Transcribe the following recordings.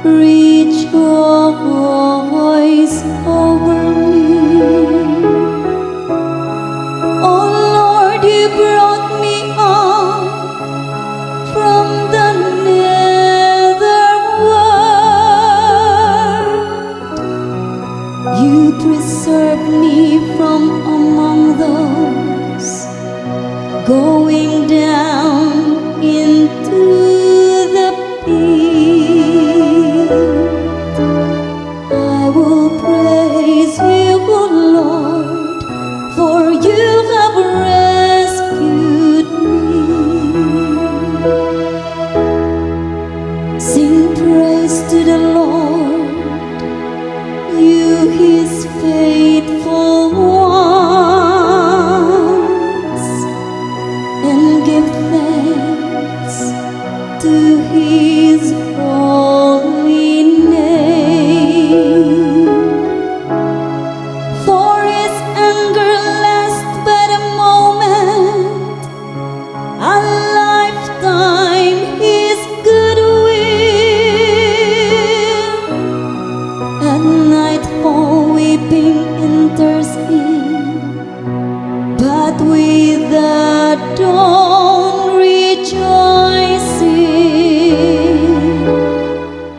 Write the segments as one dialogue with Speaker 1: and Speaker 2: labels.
Speaker 1: rejoice over me. Oh Lord, you brought me out from the nether world. You preserved me from among those going down into the pit. I will praise you, O Lord, for you have rescued me. Sing praise to the Lord, you his faithful ones, and give thanks to his holy name. For his anger lasts but a moment, a lifetime his goodwill. At nightfall weeping enters in, but with the dawn rejoicing,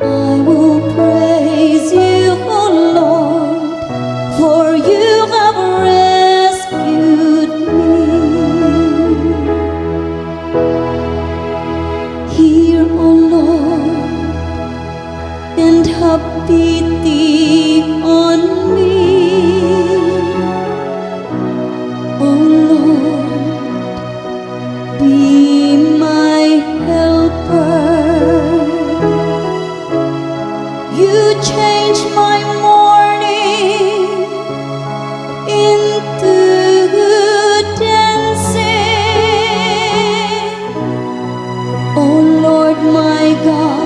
Speaker 1: I will praise you, O Lord, for you have rescued me. Hear, O Lord, and have pity on me. O Lord, be my helper. You change my mourning into dancing. O Lord my God,